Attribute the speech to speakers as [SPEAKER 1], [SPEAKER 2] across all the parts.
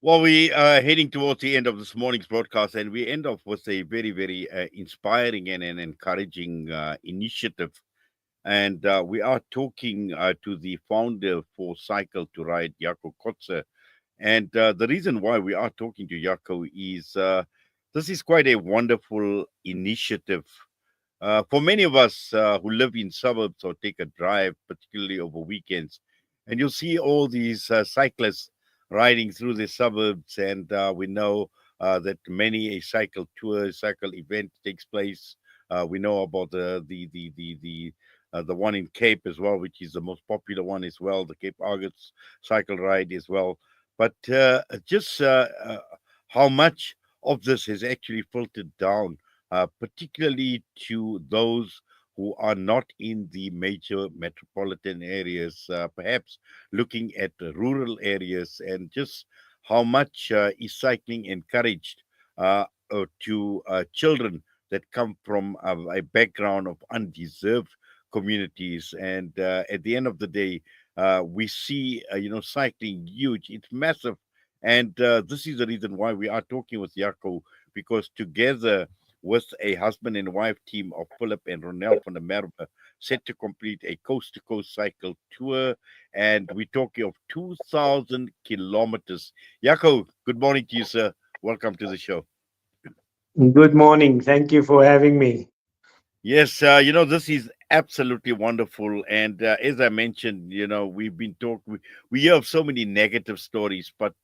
[SPEAKER 1] Well, we are heading towards the end of this morning's broadcast, and we end off with a very, very inspiring and an encouraging initiative. And we are talking to the founder for Cycle to Ride, Jaco Kotze. And the reason why we are talking to Jaco is this is quite a wonderful initiative. For many of us who live in suburbs or take a drive, particularly over weekends, and you'll see all these cyclists riding through the suburbs, and we know that many a cycle tour, cycle event takes place. We know about the one in Cape as well, which is the most popular one as well, the Cape Argus cycle ride as well. But just how much of this has actually filtered down particularly to those who are not in the major metropolitan areas, perhaps looking at the rural areas, and just how much is cycling encouraged to children that come from a background of undeserved communities. And at the end of the day, we see, cycling huge, it's massive. And this is the reason why we are talking with Jaco, because together with a husband and wife team of Philip and Ronel van der Merwe, set to complete a coast to coast cycle tour. And we're talking of 2,000 kilometers. Jaco, good morning to you, sir. Welcome to the show.
[SPEAKER 2] Good morning. Thank you for having me.
[SPEAKER 1] Yes, this is absolutely wonderful. And as I mentioned, we've been talking, we hear of so many negative stories, but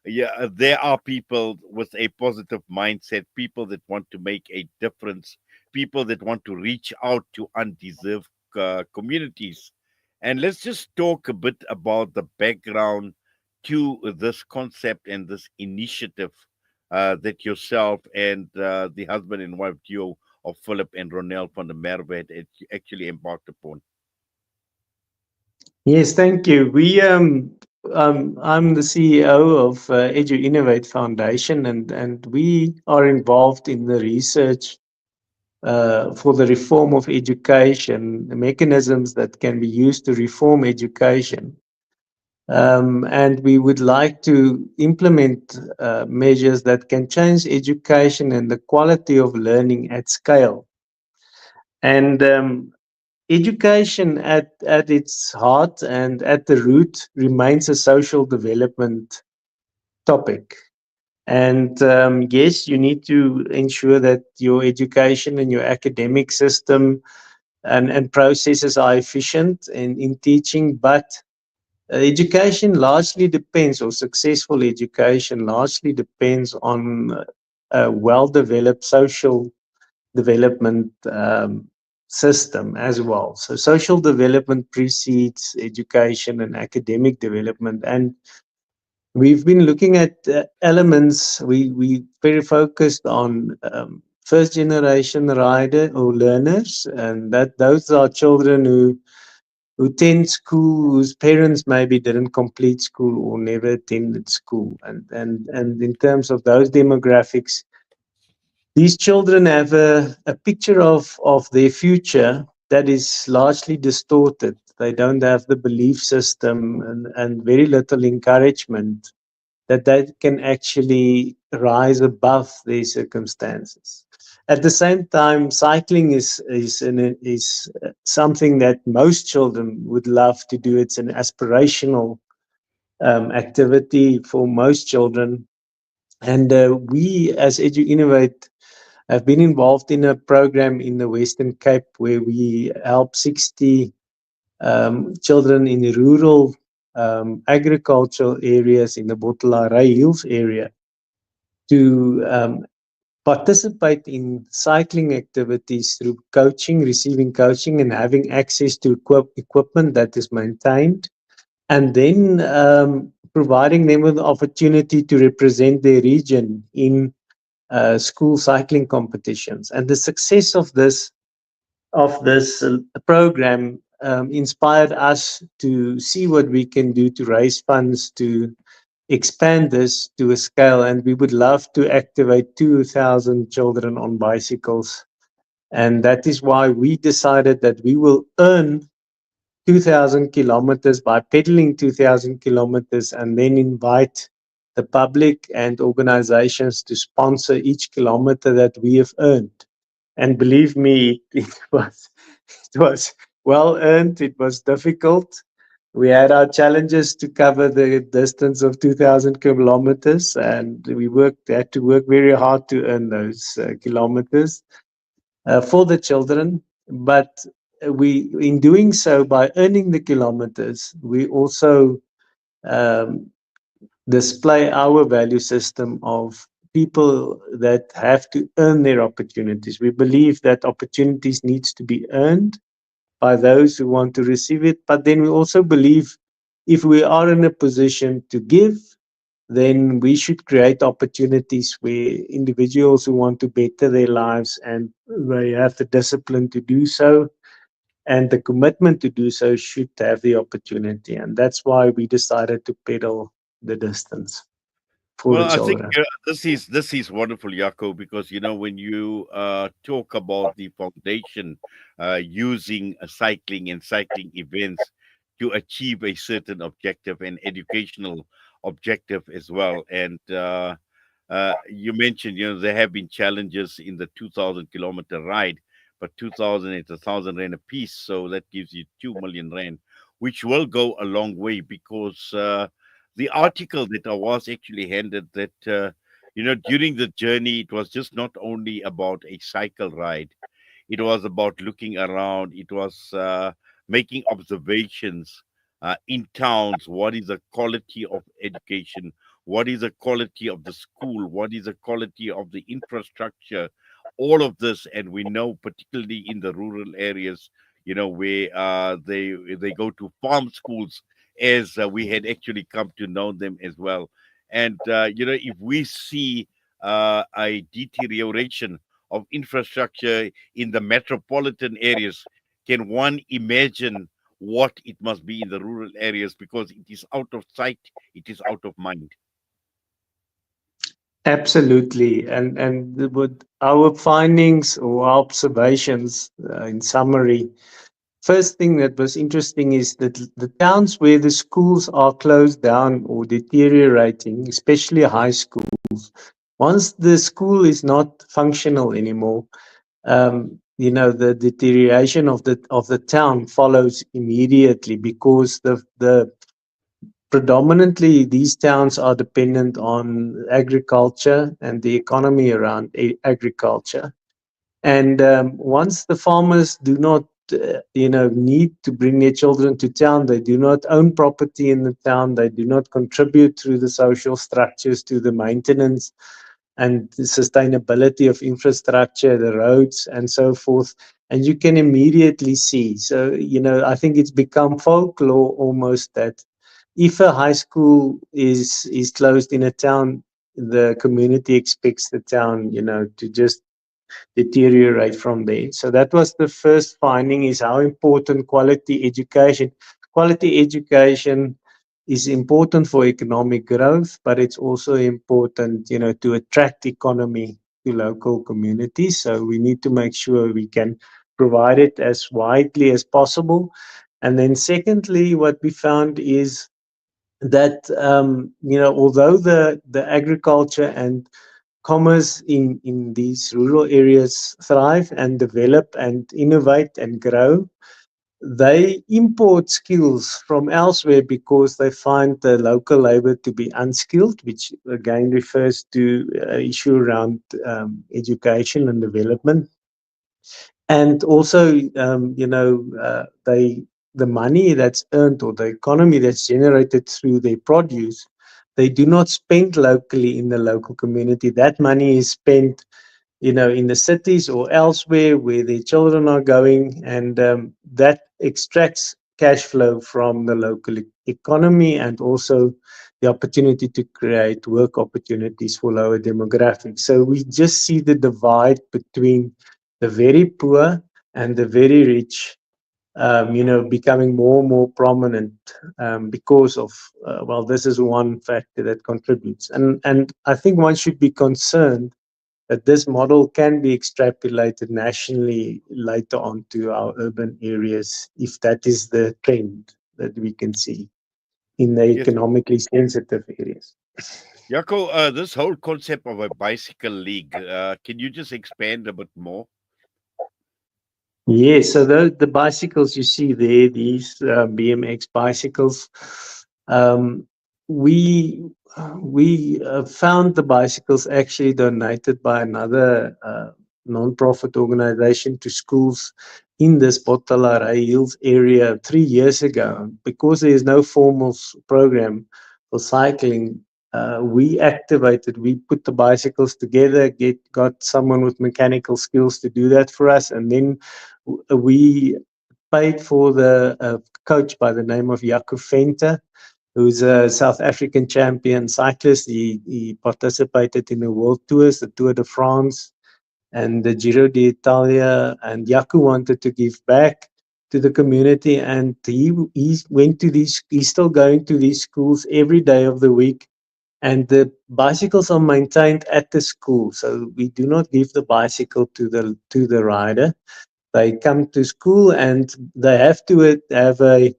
[SPEAKER 1] yeah, there are people with a positive mindset, people that want to make a difference, people that want to reach out to undeserved communities. And let's just talk a bit about the background to this concept and this initiative that yourself and the husband and wife duo of Philip and Ronel van der Merwe had actually embarked upon.
[SPEAKER 2] Yes, thank you. I'm the CEO of Edu Innovate Foundation, and we are involved in the research for the reform of education, the mechanisms that can be used to reform education. And we would like to implement measures that can change education and the quality of learning at scale. And education at its heart and at the root remains a social development topic. And yes, you need to ensure that your education and your academic system and processes are efficient in teaching, but education largely depends, or successful education largely depends on a well developed social development system as well. So social development precedes education and academic development. And we've been looking at elements. We very focused on first generation rider or learners, and that those are children who attend school, whose parents maybe didn't complete school or never attended school. And in terms of those demographics, these children have a picture of their future that is largely distorted. They don't have the belief system and very little encouragement that they can actually rise above their circumstances. At the same time, cycling is something that most children would love to do. It's an aspirational activity for most children. And we, as Edu Innovate, have been involved in a program in the Western Cape where we help 60 children in rural agricultural areas in the Bottelaray Hills area to participate in cycling activities through coaching, receiving coaching, and having access to equipment that is maintained, and then providing them with the opportunity to represent their region in school cycling competitions. And the success of this program inspired us to see what we can do to raise funds to expand this to a scale. And we would love to activate 2,000 children on bicycles. And that is why we decided that we will earn 2,000 kilometers by pedaling 2,000 kilometers and then invite the public and organizations to sponsor each kilometer that we have earned. And believe me, it was well earned. It was difficult. We had our challenges to cover the distance of 2,000 kilometers, and we had to work very hard to earn those kilometers for the children. But in doing so, by earning the kilometers, we also um, display our value system of people that have to earn their opportunities. We believe that opportunities needs to be earned by those who want to receive it. But then we also believe if we are in a position to give, then we should create opportunities where individuals who want to better their lives and they have the discipline to do so and the commitment to do so should have the opportunity. And that's why we decided to pedal the distance for the
[SPEAKER 1] Well, I think
[SPEAKER 2] children.
[SPEAKER 1] this is wonderful, Jaco, because when you talk about the foundation using cycling and cycling events to achieve a certain objective and educational objective as well, and you mentioned there have been challenges in the 2,000 kilometer ride, but 2,000 is 1,000 rand a piece, so that gives you 2 million rand, which will go a long way because. The article that I was actually handed that during the journey it was just not only about a cycle ride, it was about looking around, it was making observations in towns. What is the quality of education, what is the quality of the school, what is the quality of the infrastructure, all of this. And we know particularly in the rural areas, where they go to farm schools, as we had actually come to know them as well. And if we see a deterioration of infrastructure in the metropolitan areas, can one imagine what it must be in the rural areas? Because it is out of sight, it is out of mind.
[SPEAKER 2] Absolutely. With our findings or observations in summary, first thing that was interesting is that the towns where the schools are closed down or deteriorating, especially high schools, once the school is not functional anymore, the deterioration of the town follows immediately because the predominantly these towns are dependent on agriculture and the economy around agriculture. And once the farmers do not, need to bring their children to town, they do not own property in the town, they do not contribute through the social structures to the maintenance and the sustainability of infrastructure, the roads, and so forth. And you can immediately see. So, I think it's become folklore almost that if a high school is closed in a town, the community expects the town, to just deteriorate from there. So that was the first finding is how important quality education. Quality education is important for economic growth, but it's also important, to attract economy to local communities. So we need to make sure we can provide it as widely as possible. And then secondly, what we found is that although the agriculture and commerce in these rural areas thrive and develop and innovate and grow, they import skills from elsewhere because they find the local labor to be unskilled, which again refers to issue around education and development. And also, the money that's earned or the economy that's generated through their produce, they do not spend locally in the local community. That money is spent, in the cities or elsewhere where their children are going, and that extracts cash flow from the local economy and also the opportunity to create work opportunities for lower demographics. So we just see the divide between the very poor and the very rich, becoming more and more prominent because of, this is one factor that contributes. And I think one should be concerned that this model can be extrapolated nationally later on to our urban areas if that is the trend that we can see in the
[SPEAKER 1] Yes.
[SPEAKER 2] economically sensitive areas.
[SPEAKER 1] Jaco, this whole concept of a bicycle league, can you just expand a bit more?
[SPEAKER 2] Yes, so the bicycles you see there, these BMX bicycles, um, we we found the bicycles actually donated by another non-profit organization to schools in this Bottalaray Hills area 3 years ago. Because there is no formal program for cycling, we put the bicycles together, got someone with mechanical skills to do that for us, and then we paid for the coach by the name of Jaco, who's a South African champion cyclist. He participated in the world tours, the Tour de France and the Giro d'Italia. And Jaco wanted to give back to the community, and he went to these. He's still going to these schools every day of the week. And the bicycles are maintained at the school, so we do not give the bicycle to the rider. They come to school and they have to have a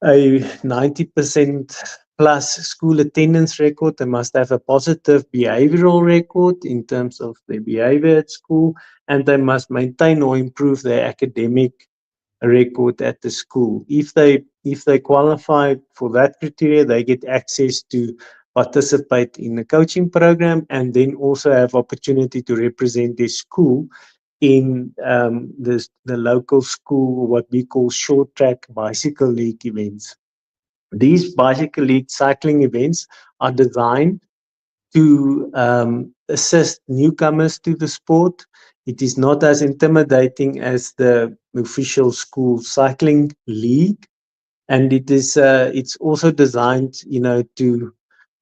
[SPEAKER 2] 90% plus school attendance record. They must have a positive behavioral record in terms of their behavior at school, and they must maintain or improve their academic record at the school. If they qualify for that criteria, they get access to participate in the coaching program and then also have opportunity to represent their school in the local school, what we call short track bicycle league events. These bicycle league cycling events are designed to assist newcomers to the sport. It is not as intimidating as the official school cycling league, and it's also designed,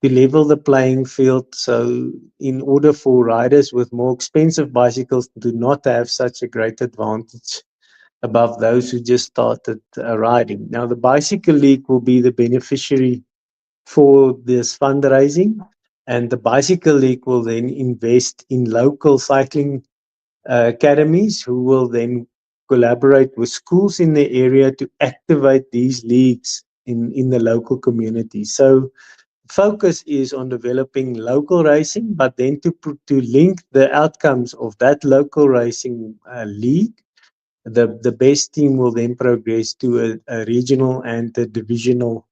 [SPEAKER 2] to level the playing field. So, in order for riders with more expensive bicycles to not have such a great advantage above those who just started riding. Now, the Bicycle League will be the beneficiary for this fundraising, and the Bicycle League will then invest in local cycling academies who will then collaborate with schools in the area to activate these leagues in the local community. So focus is on developing local racing, but then to link the outcomes of that local racing league, the best team will then progress to a regional and a divisional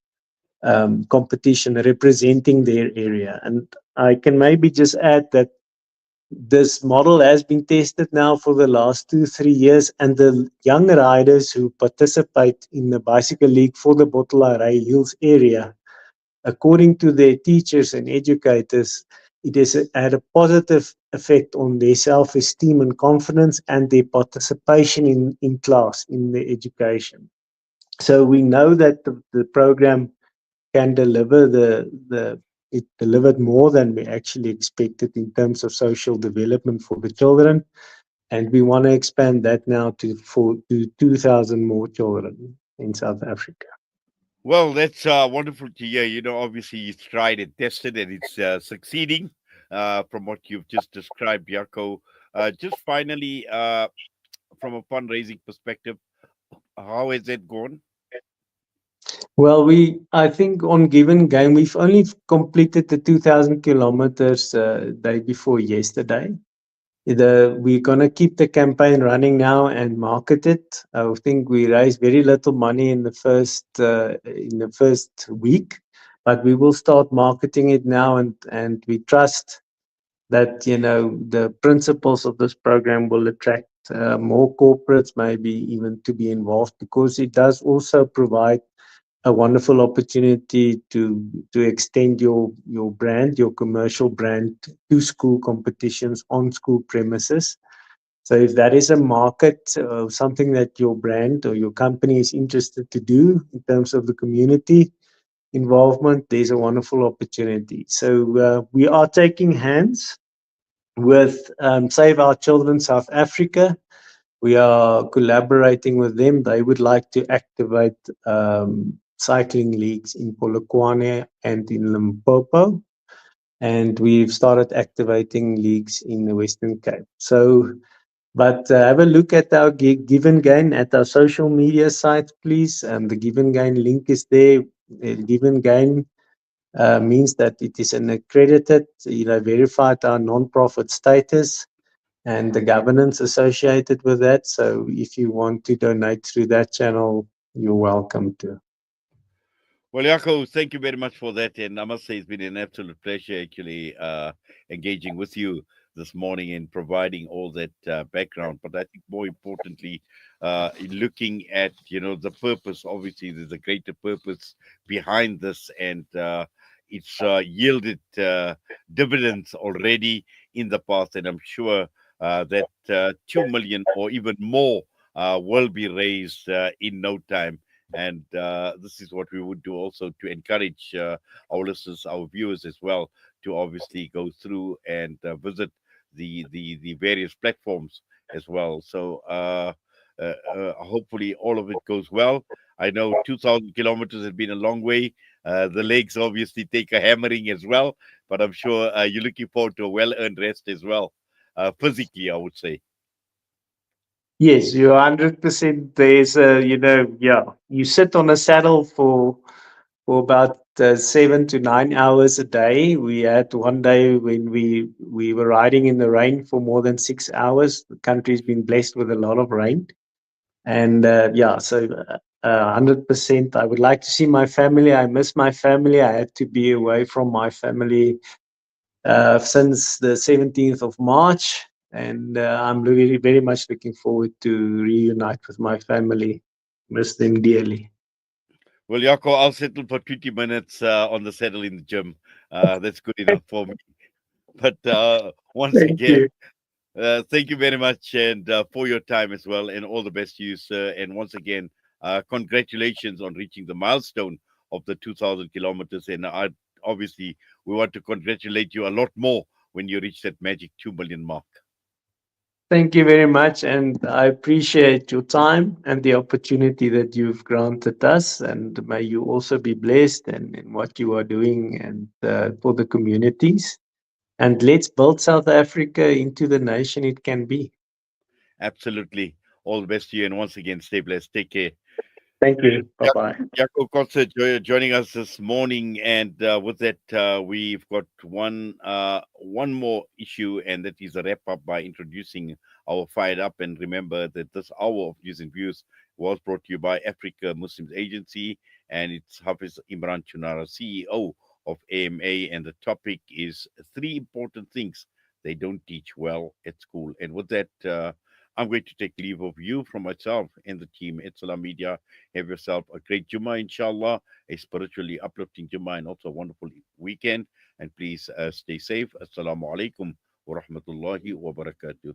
[SPEAKER 2] competition representing their area. And I can maybe just add that this model has been tested now for the last 2-3 years, and the young riders who participate in the bicycle league for the Bottalaray Hills area, according to their teachers and educators, it has had a positive effect on their self-esteem and confidence and their participation in class, in their education. So we know that the program can deliver it delivered more than we actually expected in terms of social development for the children, and we want to expand that now to 2,000 more children in South Africa.
[SPEAKER 1] Well, that's wonderful to hear. Obviously, you tried and tested, and it's succeeding from what you've just described, Jaco. Just finally, from a fundraising perspective, how has it gone?
[SPEAKER 2] Well, I think on given game, we've only completed the 2,000 kilometers day before yesterday. We're gonna keep the campaign running now and market it. I think we raised very little money in the first week, but we will start marketing it now, and we trust that the principles of this program will attract more corporates, maybe even to be involved, because it does also provide a wonderful opportunity to extend your brand, your commercial brand, to school competitions on school premises. So if that is a market, something that your brand or your company is interested to do in terms of the community involvement, there's a wonderful opportunity. So we are taking hands with Save Our Children South Africa. We are collaborating with them. They would like to activate cycling leagues in Polokwane and in Limpopo. and we've started activating leagues in the Western Cape. So, but have a look at our Give and Gain at our social media site, please. The Give and Gain link is there. Give and Gain means that it is an accredited, verified our non-profit status and the governance associated with that. So if you want to donate through that channel, you're welcome to.
[SPEAKER 1] Well, Jaco, thank you very much for that. And I must say, it's been an absolute pleasure actually engaging with you this morning and providing all that background. But I think more importantly, looking at, the purpose, obviously, there's a greater purpose behind this. And it's yielded dividends already in the past. And I'm sure that 2 million or even more will be raised in no time. And this is what we would do also to encourage our listeners, our viewers as well, to obviously go through and visit the various platforms as well. So hopefully all of it goes well. I know 2,000 kilometers has been a long way. The legs obviously take a hammering as well, but I'm sure you're looking forward to a well-earned rest as well, physically, I would say.
[SPEAKER 2] Yes, you're 100%. There's yeah, you sit on a saddle for about 7 to 9 hours a day. We had one day when we were riding in the rain for more than 6 hours. The country's been blessed with a lot of rain, and yeah, so 100%. I would like to see my family. I miss my family. I had to be away from my family since the 17th of March, and I'm really very much looking forward to reunite with my family. Miss them dearly.
[SPEAKER 1] Well, Jaco, I'll settle for 20 minutes on the saddle in the gym. That's good enough for me. But once
[SPEAKER 2] Thank
[SPEAKER 1] again,
[SPEAKER 2] you.
[SPEAKER 1] thank you very much and for your time as well, and all the best to you, sir. And once again, congratulations on reaching the milestone of the 2,000 kilometers. And obviously, we want to congratulate you a lot more when you reach that magic 2 million mark.
[SPEAKER 2] Thank you very much, and I appreciate your time and the opportunity that you've granted us. And may you also be blessed in what you are doing and for the communities. And let's build South Africa into the nation it can be.
[SPEAKER 1] Absolutely. All the best to you. And once again, stay blessed. Take care.
[SPEAKER 2] Thank you. Bye
[SPEAKER 1] Ja-
[SPEAKER 2] bye.
[SPEAKER 1] Jaco Kotze joining us this morning, and with that, we've got one more issue, and that is a wrap up by introducing our Fired Up. And remember that this hour of news and views was brought to you by Africa Muslims Agency, and it's Hafiz Imran Chunara, CEO of AMA, and the topic is three important things they don't teach well at school. And with that, I'm going to take leave of you from myself and the team at Salam Media. Have yourself a great Jummah, inshallah, a spiritually uplifting Jummah, and also a wonderful weekend. And please stay safe. Assalamu alaikum wa rahmatullahi wa barakatuh.